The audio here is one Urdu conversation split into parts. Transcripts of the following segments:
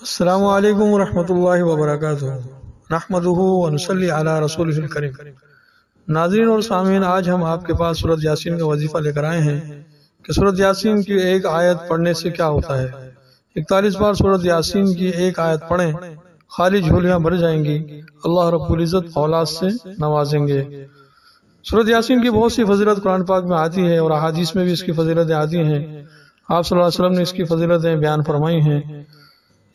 السلام علیکم ورحمۃ اللہ وبرکاتہ۔ نحمدہ ونصلی علی رسولہ الکریم۔ ناظرین اور سامعین، آج ہم آپ کے پاس سورۃ یاسین کا وظیفہ لے کر آئے ہیں کہ سورۃ یاسین کی ایک آیت پڑھنے سے کیا ہوتا ہے۔ 41 بار سورۃ یاسین کی ایک آیت پڑھیں، خالی جھولیاں بھر جائیں گی، اللہ رب العزت اولاد سے نوازیں گے۔ سورۃ یاسین کی بہت سی فضیلت قرآن پاک میں آتی ہے اور احادیث میں بھی اس کی فضیلتیں آتی ہیں۔ آپ صلی اللہ علیہ وسلم نے اس کی فضیلتیں بیان فرمائی ہیں۔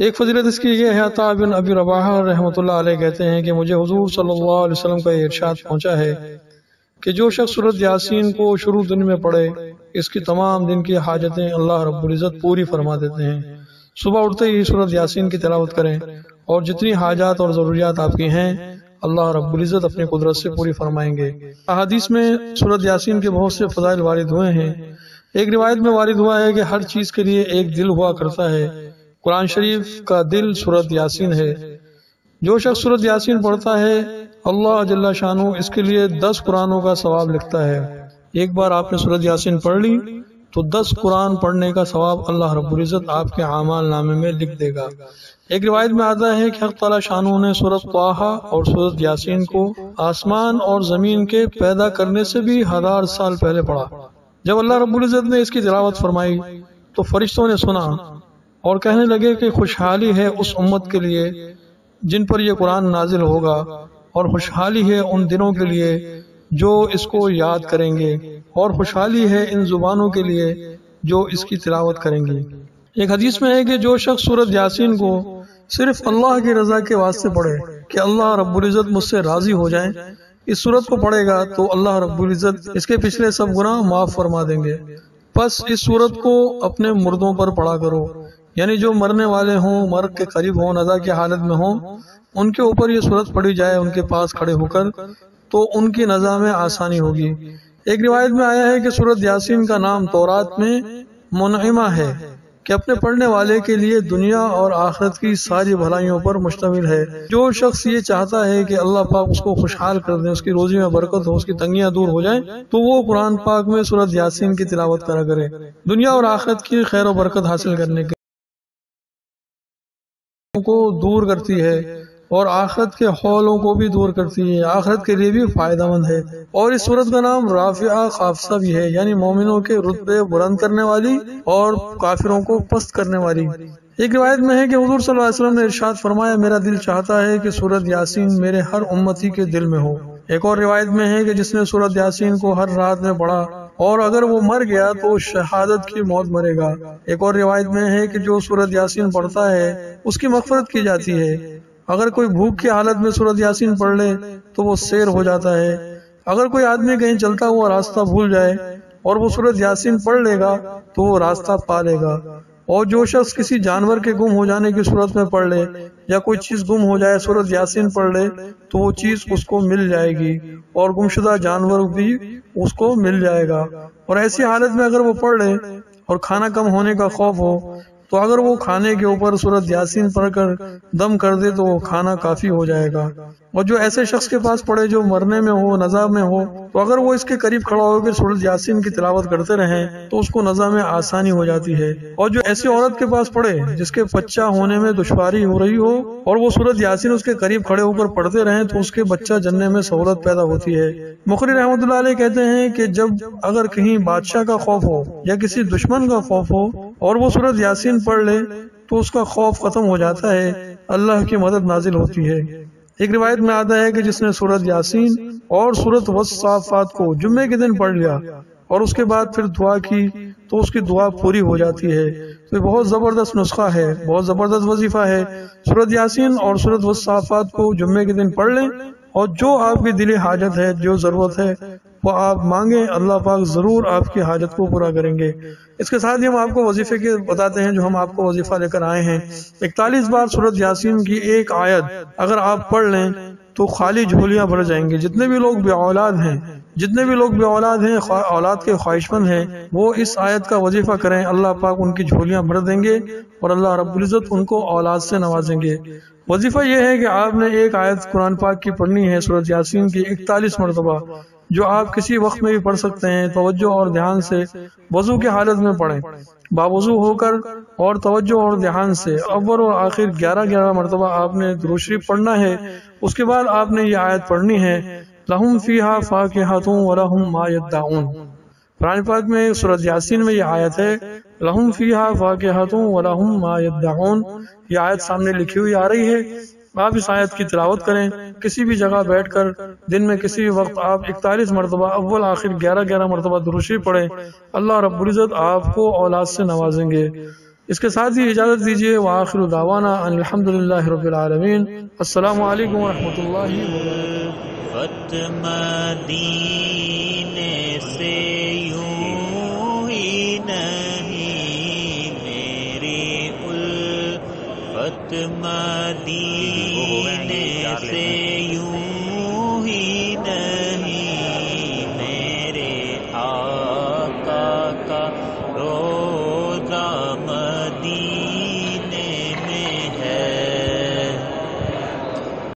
ایک فضیلت اس کی یہ ہے، عطا بن ابی رباح رحمۃ اللہ علیہ کہتے ہیں کہ مجھے حضور صلی اللہ علیہ وسلم کا یہ ارشاد پہنچا ہے کہ جو شخص سورۃ یاسین کو شروع دن میں پڑھے، اس کی تمام دن کی حاجتیں اللہ رب العزت پوری فرما دیتے ہیں۔ صبح اٹھتے ہی سورۃ یاسین کی تلاوت کریں اور جتنی حاجات اور ضروریات آپ کی ہیں اللہ رب العزت اپنی قدرت سے پوری فرمائیں گے۔ احادیث میں سورۃ یاسین کے بہت سے فضائل وارد ہوئے ہیں۔ ایک روایت میں وارد ہوا ہے کہ ہر چیز کے لیے ایک دل ہوا کرتا ہے، قرآن شریف کا دل سورۃ یاسین ہے۔ جو شخص سورۃ یاسین پڑھتا ہے اللہ جل شانہ اس کے لیے 10 قرآنوں کا ثواب لکھتا ہے۔ ایک بار آپ نے سورۃ یاسین پڑھ لی تو 10 قرآن پڑھنے کا ثواب اللہ رب العزت آپ کے اعمال نامے میں لکھ دے گا۔ ایک روایت میں آتا ہے کہ حق تعالی شانہ نے سورۃ طٰہٰ اور سورۃ یاسین کو آسمان اور زمین کے پیدا کرنے سے بھی 1000 سال پہلے پڑھا۔ جب اللہ رب العزت نے اس کی تلاوت فرمائی تو فرشتوں نے سنا اور کہنے لگے کہ خوشحالی ہے اس امت کے لیے جن پر یہ قرآن نازل ہوگا، اور خوشحالی ہے ان دنوں کے لیے جو اس کو یاد کریں گے، اور خوشحالی ہے ان زبانوں کے لیے جو اس کی تلاوت کریں گی۔ ایک حدیث میں ہے کہ جو شخص سورۃ یاسین کو صرف اللہ کی رضا کے واسطے پڑھے کہ اللہ رب العزت مجھ سے راضی ہو جائیں، اس سورت کو پڑھے گا تو اللہ رب العزت اس کے پچھلے سب گناہ معاف فرما دیں گے۔ پس اس سورت کو اپنے مردوں پر پڑھا کرو، یعنی جو مرنے والے ہوں، مرگ کے قریب ہوں، نزا کی حالت میں ہوں، ان کے اوپر یہ سورت پڑھی جائے ان کے پاس کھڑے ہو کر، تو ان کی نزا میں آسانی ہوگی۔ ایک روایت میں آیا ہے کہ سورت یاسین کا نام تورات میں منعمہ ہے کہ اپنے پڑھنے والے کے لیے دنیا اور آخرت کی ساری بھلائیوں پر مشتمل ہے۔ جو شخص یہ چاہتا ہے کہ اللہ پاک اس کو خوشحال کر دیں، اس کی روزی میں برکت ہو، اس کی تنگیاں دور ہو جائیں، تو وہ قرآن پاک میں سورت یاسین کی تلاوت کرا کرے۔ دنیا اور آخرت کی خیر و برکت حاصل کرنے کے کو دور کرتی ہے اور آخرت کے حولوں کو بھی دور کرتی ہے، آخرت کے لیے بھی فائدہ مند ہے۔ اور اس سورت کا نام رافعہ خافضہ بھی ہے، یعنی مومنوں کے رتبے بلند کرنے والی اور کافروں کو پست کرنے والی۔ ایک روایت میں ہے کہ حضور صلی اللہ علیہ وسلم نے ارشاد فرمایا، میرا دل چاہتا ہے کہ سورت یاسین میرے ہر امتی کے دل میں ہو۔ ایک اور روایت میں ہے کہ جس نے سورت یاسین کو ہر رات میں پڑھا اور اگر وہ مر گیا تو شہادت کی موت مرے گا۔ ایک اور روایت میں ہے کہ جو سورت یاسین پڑھتا ہے اس کی مغفرت کی جاتی ہے۔ اگر کوئی بھوک کی حالت میں سورت یاسین پڑھ لے تو وہ سیر ہو جاتا ہے۔ اگر کوئی آدمی کہیں چلتا ہوا راستہ بھول جائے اور وہ سورت یاسین پڑھ لے گا تو وہ راستہ پا لے گا۔ اور جو شخص کسی جانور کے گم ہو جانے کی صورت میں پڑھ لے یا کوئی چیز گم ہو جائے سورت یاسین پڑھ لے تو وہ چیز اس کو مل جائے گی اور گمشدہ جانور بھی اس کو مل جائے گا۔ اور ایسی حالت میں اگر وہ پڑھ لے اور کھانا کم ہونے کا خوف ہو تو اگر وہ کھانے کے اوپر سورت یاسین پڑھ کر دم کر دے تو وہ کھانا کافی ہو جائے گا۔ اور جو ایسے شخص کے پاس پڑھے جو مرنے میں ہو، نزا میں ہو، تو اگر وہ اس کے قریب کھڑا ہو کر سورت یاسین کی تلاوت کرتے رہیں تو اس کو نزا میں آسانی ہو جاتی ہے۔ اور جو ایسی عورت کے پاس پڑھے جس کے بچہ ہونے میں دشواری ہو رہی ہو اور وہ سورت یاسین اس کے قریب کھڑے ہو کر پڑھتے رہیں تو اس کے بچہ جننے میں سہولت پیدا ہوتی ہے۔ مقری رحمۃ اللہ علیہ کہتے ہیں کہ جب اگر کہیں بادشاہ کا خوف ہو یا کسی دشمن کا خوف ہو اور وہ سورت یاسین پڑھ لے تو اس کا خوف ختم ہو جاتا ہے، اللہ کی مدد نازل ہوتی ہے۔ ایک روایت میں آتا ہے کہ جس نے سورت یاسین اور سورت والصافات کو جمعے کے دن پڑھ لیا اور اس کے بعد پھر دعا کی تو اس کی دعا پوری ہو جاتی ہے۔ تو یہ بہت زبردست نسخہ ہے، بہت زبردست وظیفہ ہے۔ سورت یاسین اور سورت والصافات کو جمعے کے دن پڑھ لیں اور جو آپ کی دلی حاجت ہے، جو ضرورت ہے وہ آپ مانگیں، اللہ پاک ضرور آپ کی حاجت کو پورا کریں گے۔ اس کے ساتھ ہی ہم آپ کو وظیفے کے بتاتے ہیں جو ہم آپ کو وظیفہ لے کر آئے ہیں۔ 41 بار سورت یاسین کی ایک آیت اگر آپ پڑھ لیں تو خالی جھولیاں بھر جائیں گے۔ جتنے بھی لوگ بے اولاد ہیں، اولاد کے خواہش مند ہیں، وہ اس آیت کا وظیفہ کریں، اللہ پاک ان کی جھولیاں بھر دیں گے اور اللہ رب العزت ان کو اولاد سے نوازیں گے۔ وظیفہ یہ ہے کہ آپ نے ایک آیت قرآن پاک کی پڑھنی ہے سورت یاسین کی 41 مرتبہ۔ جو آپ کسی وقت میں بھی پڑھ سکتے ہیں، توجہ اور دھیان سے وضو کی حالت میں پڑھیں، باوضو ہو کر اور توجہ اور دھیان سے اول اور آخر 11 مرتبہ آپ نے درود شریف پڑھنا ہے۔ اس کے بعد آپ نے یہ آیت پڑھنی ہے، لہم فیہا فاکہۃ ولہم ما یدعون۔ قرآن پاک میں سورۃ یاسین میں یہ آیت ہے، لہم فیہا فاکہۃ ولہم ما یدعون، یہ آیت سامنے لکھی ہوئی آ رہی ہے۔ آپ اس آیت کی تلاوت کریں، کسی بھی جگہ بیٹھ کر دن میں کسی بھی وقت آپ 41 مرتبہ اول آخر 11 مرتبہ درود شریف پڑھیں، اللہ رب العزت آپ کو اولاد سے نوازیں گے۔ اس کے ساتھ ہی اجازت دیجیے، وآخر دعوانا ان الحمدللہ رب العالمین۔ السلام علیکم ورحمۃ اللہ وبرکاتہ۔ مدینے سے یوں ہی نہیں میری الفت، مدینے سے یوں